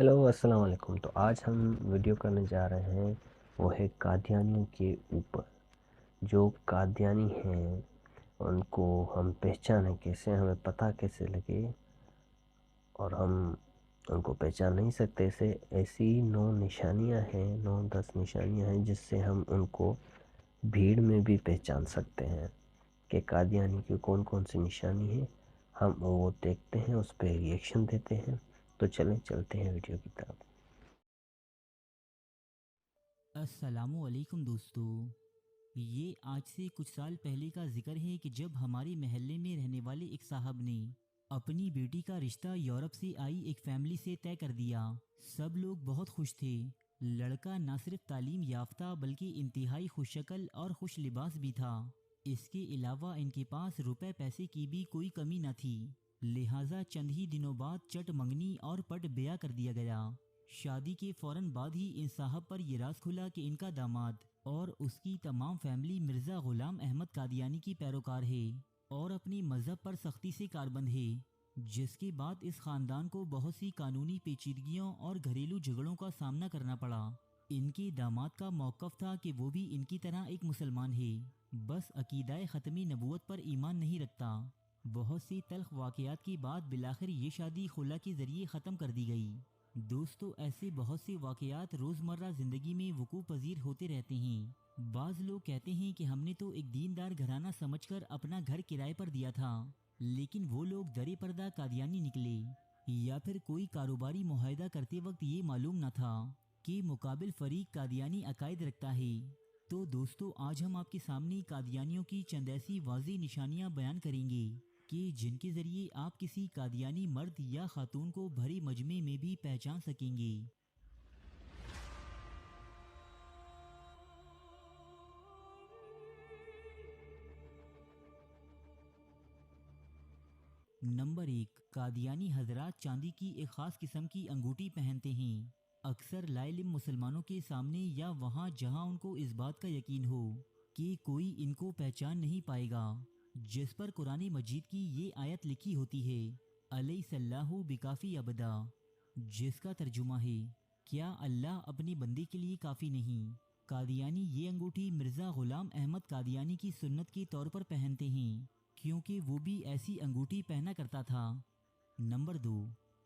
Hello अस्सलाम वालेकुम। तो आज हम वीडियो करने जा रहे हैं वो है कादियानियों के ऊपर। जो कादियानी हैं उनको हम पहचानें कैसे, हमें पता कैसे लगे, और हम उनको पहचान नहीं सकते। ऐसी 9 निशानियां हैं, 9-10 निशानियां हैं जिससे हम उनको भीड़ में भी पहचान सकते हैं कि कादियानी की कौन कौन सी निशानी है। हम वो देखते हैं, उस पर रिएक्शन देते हैं। तो चलें, चलते हैं वीडियो की तरफ। अस्सलामु अलैकुम दोस्तों। ये आज से कुछ साल पहले का जिक्र है कि जब हमारे महल्ले में रहने वाले एक साहब ने अपनी बेटी का रिश्ता यूरोप से आई एक फैमिली से तय कर दिया। सब लोग बहुत खुश थे। लड़का न सिर्फ तालीम याफ्ता बल्कि इंतहाई खुशशक्ल और खुश लिबास भी था। इसके अलावा इनके पास रुपए पैसे की भी कोई कमी न थी। लिहाजा चंद ही दिनों बाद चट मंगनी और पट ब्याह कर दिया गया। शादी के फौरन बाद ही इन साहब पर यह राज खुला कि इनका दामाद और उसकी तमाम फैमिली मिर्ज़ा गुलाम अहमद कादियानी की पैरोकार है और अपनी मज़हब पर सख्ती से कारबंद है। जिसके बाद इस ख़ानदान को बहुत सी कानूनी पेचीदगियों और घरेलू झगड़ों का सामना करना पड़ा। इनके दामाद का मौक़िफ़ था कि वो भी इनकी तरह एक मुसलमान है, बस अकीदाए ख़त्मी नबूवत पर ईमान नहीं रखता। बहुत सी तल्ख़ वाक़यात के बाद बिलाखिर ये शादी खुला के ज़रिए ख़त्म कर दी गई। दोस्तों, ऐसे बहुत से वाक़यात रोज़मर्रा ज़िंदगी में वक़ूअ पज़ीर होते रहते हैं। बाज़ लोग कहते हैं कि हमने तो एक दीनदार घराना समझकर अपना घर किराए पर दिया था, लेकिन वो लोग दरे पर्दा कादियानी निकले। या फिर कोई कारोबारी मुआहदा करते वक्त ये मालूम न था कि मुकाबिल फ़रीक कादियानी अकायद रखता है। तो दोस्तों, आज हम आपके सामने कादियानियों की चंद ऐसी वाज़ेह निशानियाँ बयान करेंगे कि जिनके ज़रिए आप किसी कादियानी मर्द या खातून को भरे मजमे में भी पहचान सकेंगे। नंबर 1, कादियानी हजरात चांदी की एक ख़ास किस्म की अंगूठी पहनते हैं। अक्सर लाइलिम मुसलमानों के सामने या वहाँ जहाँ उनको इस बात का यकीन हो कि कोई इनको पहचान नहीं पाएगा, जिस पर कुरान मजीद की ये आयत लिखी होती है, अलैहिस्सलाहु बिकाफ़ी अबदा, जिसका तर्जुमा है, क्या अल्लाह अपने बंदे के लिए काफ़ी नहीं। कादियानी ये अंगूठी मिर्ज़ा ग़ुलाम अहमद कादियानी की सुन्नत के तौर पर पहनते हैं, क्योंकि वो भी ऐसी अंगूठी पहना करता था। नंबर 2,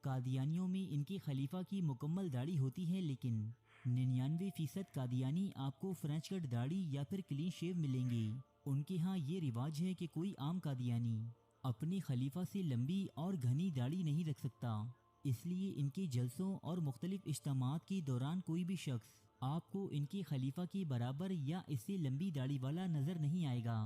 कादियानियों में इनके खलीफा की मुकम्मल दाढ़ी होती है, लेकिन 99% कादियानी आपको फ्रेंच कट दाढ़ी या फिर क्लीन शेव मिलेंगे। उनके यहाँ ये रिवाज है कि कोई आम कादियानी अपने खलीफा से लंबी और घनी दाढ़ी नहीं रख सकता, इसलिए इनके जलसों और मुख्तलिफ इज्तिमाआत के दौरान कोई भी शख्स आपको इनके खलीफा के बराबर या इससे लंबी दाढ़ी वाला नज़र नहीं आएगा।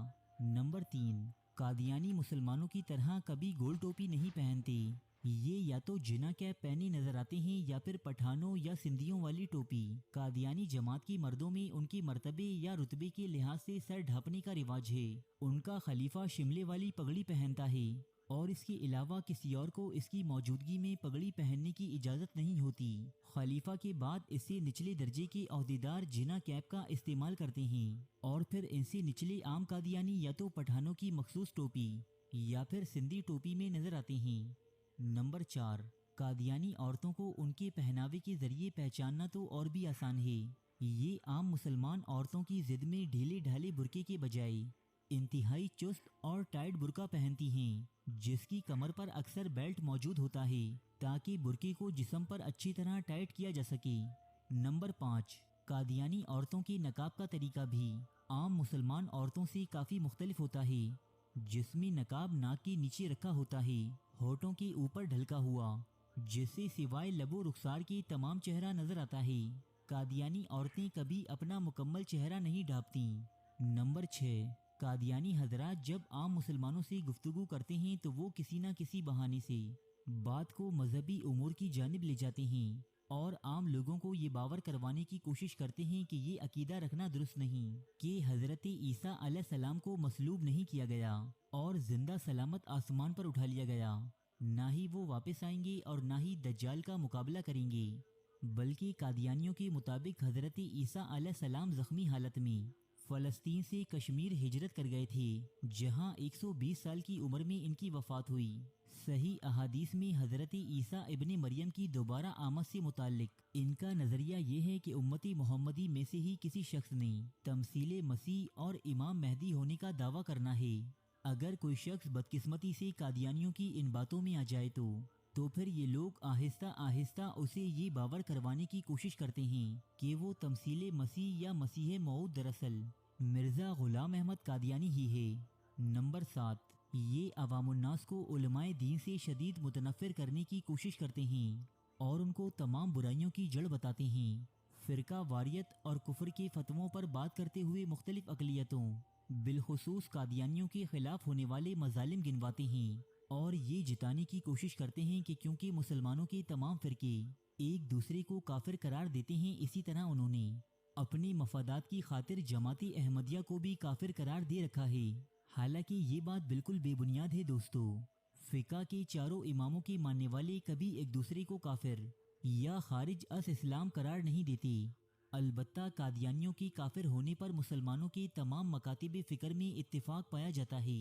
नंबर 3, कादियानी मुसलमानों की तरह कभी गोल टोपी नहीं पहनते। ये या तो जिना कैप पहने नजर आते हैं या फिर पठानों या सिंधियों वाली टोपी। कादियानी जमात के मर्दों में उनके मर्तबे या रुतबे के लिहाज से सर ढांपने का रिवाज है। उनका खलीफा शिमले वाली पगड़ी पहनता है और इसके अलावा किसी और को इसकी मौजूदगी में पगड़ी पहनने की इजाज़त नहीं होती। खलीफा के बाद इससे निचले दर्जे के अहदेदार जिना कैप का इस्तेमाल करते हैं और फिर इनसे निचले आम कादियानी या तो पठानों की मखसूस टोपी या फिर सिंधी टोपी में नजर आते हैं। नंबर 4, कादियानी औरतों को उनके पहनावे के जरिए पहचानना तो और भी आसान है। ये आम मुसलमान औरतों की जिद में ढीले ढाले बुरके के बजाय इंतहाई चुस्त और टाइट बुरका पहनती हैं, जिसकी कमर पर अक्सर बेल्ट मौजूद होता है ताकि बुरके को जिस्म पर अच्छी तरह टाइट किया जा सके। नंबर 5, कादियानी औरतों के नकाब का तरीका भी आम मुसलमान औरतों से काफ़ी मुख्तलिफ होता है, जिसमें नकाब नाक के नीचे रखा होता है, होठों के ऊपर ढलका हुआ, जिससे सिवाय लबो रुखसार के तमाम चेहरा नजर आता है। कादियानी औरतें कभी अपना मुकम्मल चेहरा नहीं ढांपती। नंबर 6, कादियानी हजरात जब आम मुसलमानों से गुफ्तगू करते हैं तो वो किसी न किसी बहाने से बात को मजहबी उमूर की जानिब ले जाते हैं और आम लोगों को ये बावर करवाने की कोशिश करते हैं कि ये अकीदा रखना दुरुस्त नहीं कि हज़रत ईसा अलैहिस्सलाम को मसलूब नहीं किया गया और जिंदा सलामत आसमान पर उठा लिया गया। ना ही वो वापस आएंगे और ना ही दज्जाल का मुकाबला करेंगे, बल्कि कादियानियों के मुताबिक हज़रत ईसा अलैहिस्सलाम ज़ख्मी हालत में फलस्तीन से कश्मीर हिजरत कर गए थे, जहां 120 साल की उम्र में इनकी वफ़ात हुई। सही अहादीस में हज़रत ईसा इब्ने मरियम की दोबारा आमद से मुताल्लिक इनका नज़रिया ये है कि उम्मती मोहम्मदी में से ही किसी शख्स ने तमसीले मसीह और इमाम महदी होने का दावा करना है। अगर कोई शख्स बदकिस्मती से कादियानियों की इन बातों में आ जाए तो फिर ये लोग आहिस्ता आहिस्ता उसे ये बावर करवाने की कोशिश करते हैं कि वो तमसीले मसीह या मसीह मऊद दरअसल मिर्ज़ा ग़ुलाम अहमद कादियानी ही है। नंबर 7, ये अवामुन्नास को उलमाए दीन से शदीद मुतनफ़िर करने की कोशिश करते हैं और उनको तमाम बुराइयों की जड़ बताते हैं। फ़िरका वारियत और कुफ्र के फतवों पर बात करते हुए मुख्तलिफ अक़लियतों बिलखुसूस कादियानियों के ख़िलाफ़ होने वाले मज़ालिम गिनवाते हैं और ये जिताने की कोशिश करते हैं कि क्योंकि मुसलमानों के तमाम फ़िरके एक दूसरे को काफिर करार देते हैं, इसी तरह उन्होंने अपनी मफादात की खातिर जमाती अहमदिया को भी काफिर करार दे रखा है। हालांकि ये बात बिल्कुल बेबुनियाद है दोस्तों। फ़िका के चारों इमामों के मानने वाले कभी एक दूसरे को काफिर या खारिज अस इस्लाम करार नहीं देते। अलबत्ता कादियानियों के काफिर होने पर मुसलमानों के तमाम मकातिब फ़िक्र में इत्तिफाक पाया जाता है।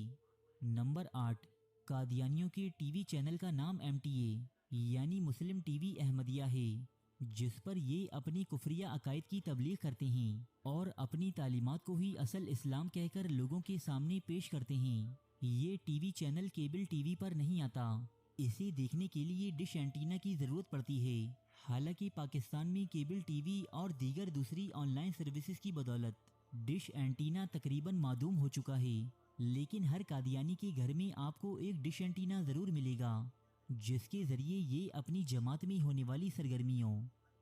नंबर 8, कादियानियों के टीवी चैनल का नाम MTA यानी मुस्लिम टीवी अहमदिया है, जिस पर ये अपनी कुफरिया अकायद की तबलीग करते हैं और अपनी तालीमात को ही असल इस्लाम कहकर लोगों के सामने पेश करते हैं। ये टीवी चैनल केबल टीवी पर नहीं आता, इसे देखने के लिए डिश एंटीना की ज़रूरत पड़ती है। हालांकि पाकिस्तान में केबल टीवी और दीगर दूसरी ऑनलाइन सर्विसेज की बदौलत डिश एंटीना तकरीबन मादूम हो चुका है, लेकिन हर कादियानी के घर में आपको एक डिश एंटीना ज़रूर मिलेगा, जिसके ज़रिए ये अपनी जमात में होने वाली सरगर्मियों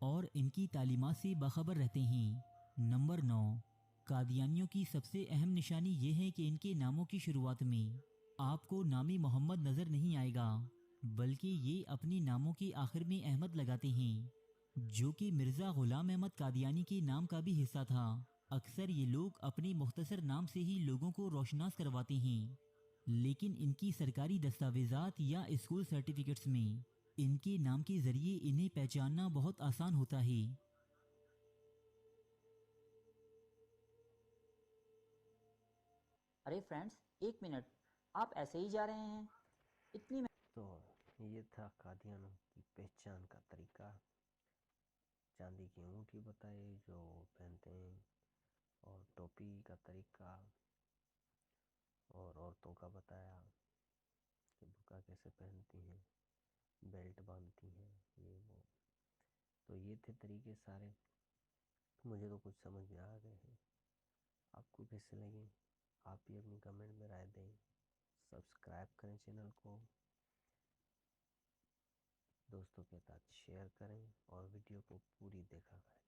और इनकी तालीमात से बाखबर रहते हैं। नंबर 9, कादियानियों की सबसे अहम निशानी ये है कि इनके नामों की शुरुआत में आपको नामी मोहम्मद नज़र नहीं आएगा, बल्कि ये अपने नामों के आखिर में अहमद लगाते हैं, जो कि मिर्ज़ा ग़ुलाम अहमद कादियानी के नाम का भी हिस्सा था। अक्सर ये लोग अपने मुख्तसर नाम से ही लोगों को रोशनास करवाते हैं, लेकिन इनकी सरकारी दस्तावेज़ात या स्कूल सर्टिफिकेट्स में इनके नाम के ज़रिए इन्हें पहचानना बहुत आसान होता है। अरे फ्रेंड्स, एक मिनट, आप ऐसे ही जा रहे हैं? इतनी तो ये था कादियानों की पहचान का तरीका। चांदी की अंगूठी बताई जो पहनते हैं, और टोपी का तरीका, और औरतों का बताया कि बुर्का कैसे पहनती हैं, बेल्ट बांधती हैं, ये वो। तो ये थे तरीके सारे, मुझे तो कुछ समझ में आ गए हैं। आपको कैसे लगे आप भी अपनी कमेंट में राय दें। सब्सक्राइब करें चैनल को, दोस्तों के साथ शेयर करें और वीडियो को पूरी देखा करें।